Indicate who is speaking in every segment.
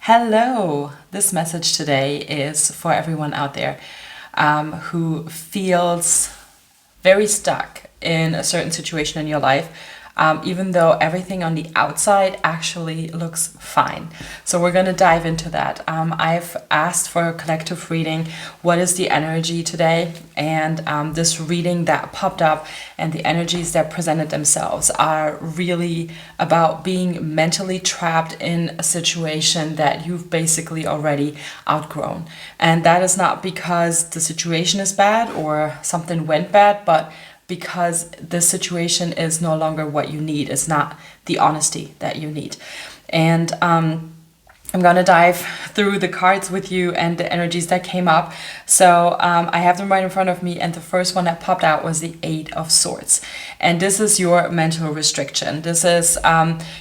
Speaker 1: Hello! This message today is for everyone out there who feels very stuck in a certain situation in your life, even though everything on the outside actually looks fine. So we're going to dive into that. I've asked for a collective reading. What is the energy today? And this reading that popped up and the energies that presented themselves are really about being mentally trapped in a situation that you've basically already outgrown. And that is not because the situation is bad or something went bad, but because the situation is no longer what you need. It's not the honesty that you need. And I'm going to dive through the cards with you and the energies that came up. So I have them right in front of me, and the first one that popped out was the Eight of Swords. And this is your mental restriction. This is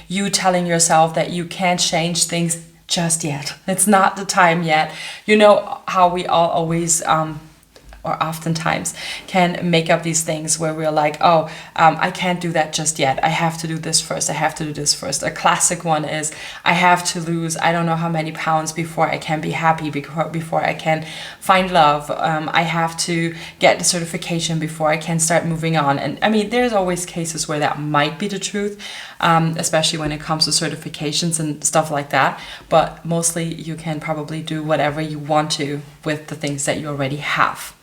Speaker 1: you telling yourself that you can't change things just yet. It's not the time yet. You know how we all always or oftentimes can make up these things where we're like, I can't do that just yet. I have to do this first. I have to do this first. A classic one is, I have to lose I don't know how many pounds before I can be happy, before I can find love. I have to get the certification before I can start moving on. And I mean, there's always cases where that might be the truth, especially when it comes to certifications and stuff like that. But mostly you can probably do whatever you want to with the things that you already have.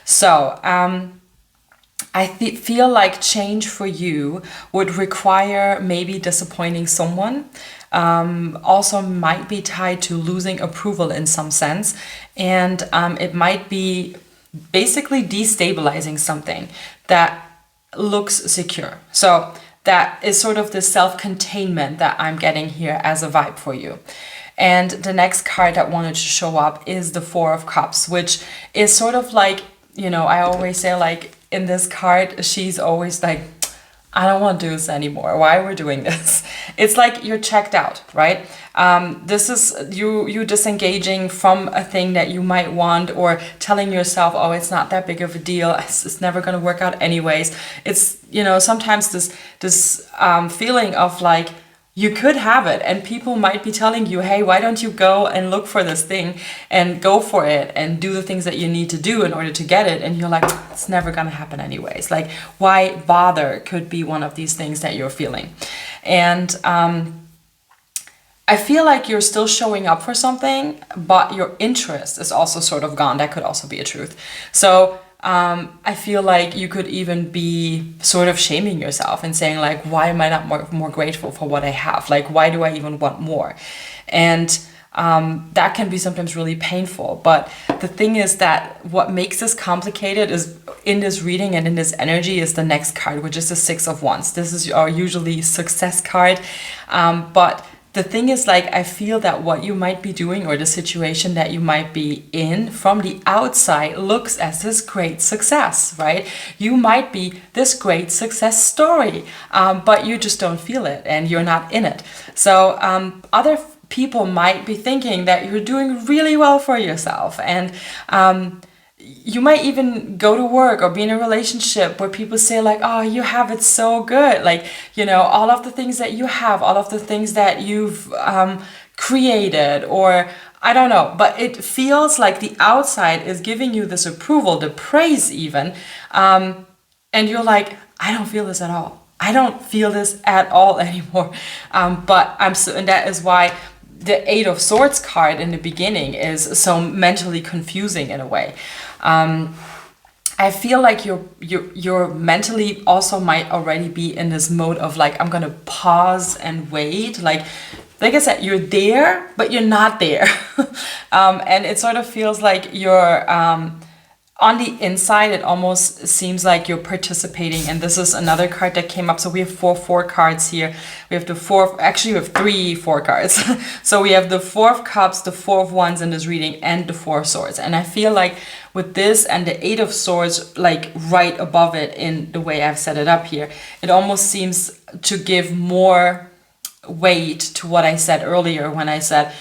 Speaker 1: So I feel like change for you would require maybe disappointing someone. Also might be tied to losing approval in some sense. And it might be basically destabilizing something that looks secure. So that is sort of the self-containment that I'm getting here as a vibe for you. And the next card that wanted to show up is the Four of Cups, which is sort of like, I always say, like, in this card, she's always like, I don't want to do this anymore. Why are we doing this? It's like you're checked out, right? This is you disengaging from a thing that you might want, or telling yourself, oh, it's not that big of a deal. It's never going to work out anyways. It's, sometimes this feeling of like, you could have it, and people might be telling you, hey, why don't you go and look for this thing and go for it and do the things that you need to do in order to get it. And you're like, it's never going to happen anyways. Like, why bother could be one of these things that you're feeling. And I feel like you're still showing up for something, but your interest is also sort of gone. That could also be a truth. So I feel like you could even be sort of shaming yourself and saying, like, why am I not more grateful for what I have? Like, why do I even want more? And that can be sometimes really painful. But the thing is that what makes this complicated is, in this reading and in this energy, is the next card, which is the Six of Wands. This is our usually success card. But the thing is, like, I feel that what you might be doing, or the situation that you might be in from the outside, looks as this great success, right? You might be this great success story, but you just don't feel it and you're not in it. So other people might be thinking that you're doing really well for yourself, and you might even go to work or be in a relationship where people say, like, oh, you have it so good. Like, all of the things that you have, all of the things that you've created, or I don't know, but it feels like the outside is giving you this approval, the praise even. And you're like, I don't feel this at all. I don't feel this at all anymore. But and that is why the Eight of Swords card in the beginning is so mentally confusing in a way. I feel like you're mentally also might already be in this mode of, like, I'm gonna pause and wait. Like I said, you're there, but you're not there. And it sort of feels like you're on the inside. It almost seems like you're participating. And this is another card that came up. So we have four cards here. We have we have three four cards. So we have the Four of Cups, the Four of Wands in this reading, and the Four of Swords. And I feel like with this and the Eight of Swords, like right above it in the way I've set it up here, it almost seems to give more weight to what I said earlier when I said,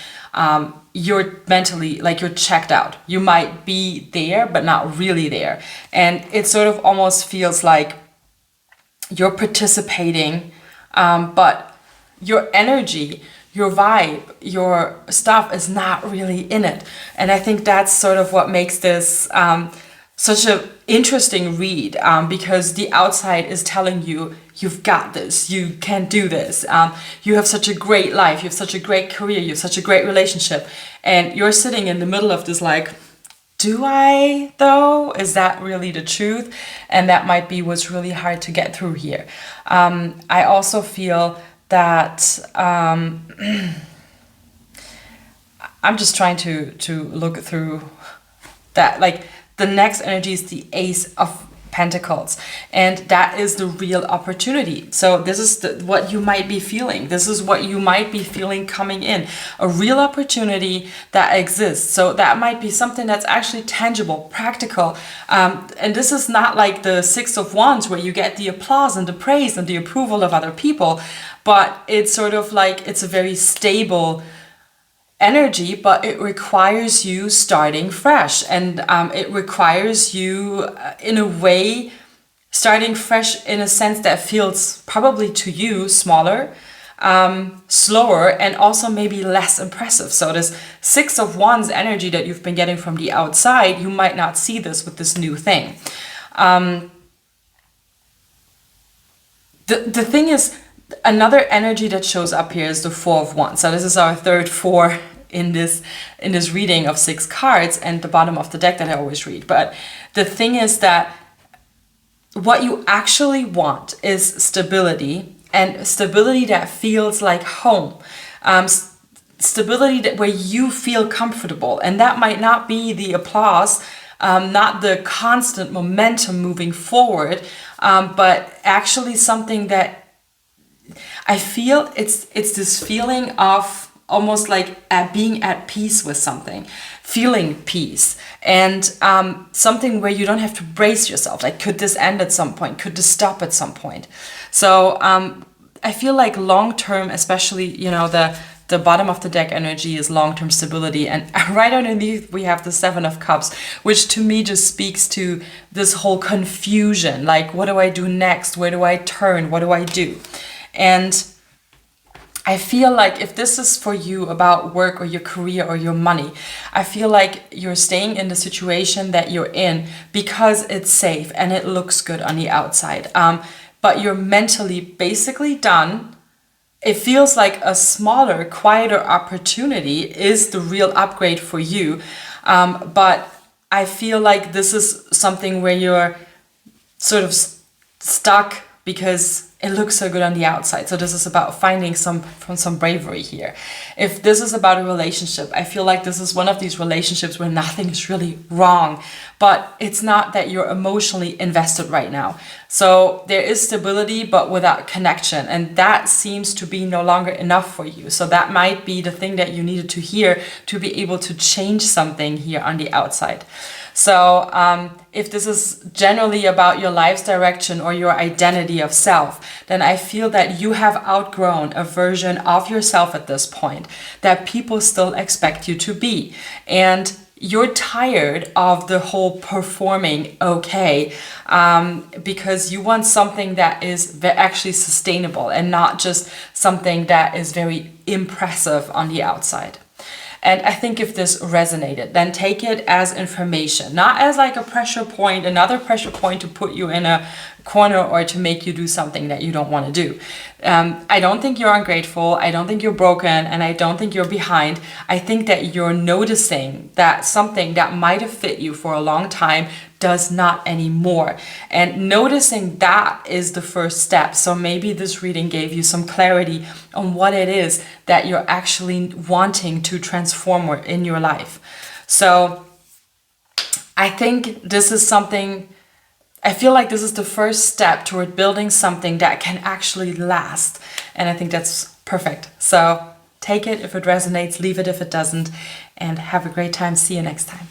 Speaker 1: you're mentally, like, you're checked out. You might be there, but not really there. And it sort of almost feels like you're participating, but your energy, your vibe, your stuff is not really in it. And I think that's sort of what makes this such an interesting read, because the outside is telling you, you've got this, you can do this, you have such a great life, you have such a great career, you have such a great relationship, and you're sitting in the middle of this like, do I though? Is that really the truth? And that might be what's really hard to get through here. I also feel that I'm just trying to look through that, like the next energy is the Ace of Pentacles, and that is the real opportunity. So this is what you might be feeling. This is what you might be feeling coming in, a real opportunity that exists. So that might be something that's actually tangible, practical, and this is not like the Six of Wands where you get the applause and the praise and the approval of other people, but it's sort of like it's a very stable energy, but it requires you starting fresh, and it requires you in a way starting fresh in a sense that feels probably to you smaller, slower, and also maybe less impressive. So this Six of Wands energy that you've been getting from the outside, you might not see this with this new thing. The thing is, another energy that shows up here is the Four of Wands. So this is our third four in this reading of 6 cards, and the bottom of the deck that I always read. But the thing is that what you actually want is stability, and stability that feels like home. Stability where you feel comfortable, and that might not be the applause, not the constant momentum moving forward, but actually something that I feel it's this feeling of almost like being at peace with something, feeling peace, and something where you don't have to brace yourself. Like, could this end at some point? Could this stop at some point? So I feel like long term, especially, you know, the bottom of the deck energy is long-term stability, and right underneath we have the Seven of Cups, which to me just speaks to this whole confusion. Like, what do I do next? Where do I turn? What do I do? And I feel like if this is for you about work or your career or your money, I feel like you're staying in the situation that you're in because it's safe and it looks good on the outside. But you're mentally basically done. It feels like a smaller, quieter opportunity is the real upgrade for you. But I feel like this is something where you're sort of stuck because it looks so good on the outside. So this is about finding some bravery here. If this is about a relationship, I feel like this is one of these relationships where nothing is really wrong, but it's not that you're emotionally invested right now. So there is stability, but without connection, and that seems to be no longer enough for you. So that might be the thing that you needed to hear to be able to change something here on the outside. So if this is generally about your life's direction or your identity of self, then I feel that you have outgrown a version of yourself at this point that people still expect you to be. And you're tired of the whole performing okay, because you want something that is actually sustainable and not just something that is very impressive on the outside. And I think if this resonated, then take it as information, not as like a pressure point, another pressure point to put you in a corner or to make you do something that you don't want to do. I don't think you're ungrateful. I don't think you're broken, and I don't think you're behind. I think that you're noticing that something that might have fit you for a long time does not anymore. And noticing that is the first step. So maybe this reading gave you some clarity on what it is that you're actually wanting to transform in your life. So I think this is something, I feel like this is the first step toward building something that can actually last. And I think that's perfect. So take it if it resonates, leave it if it doesn't, and have a great time. See you next time.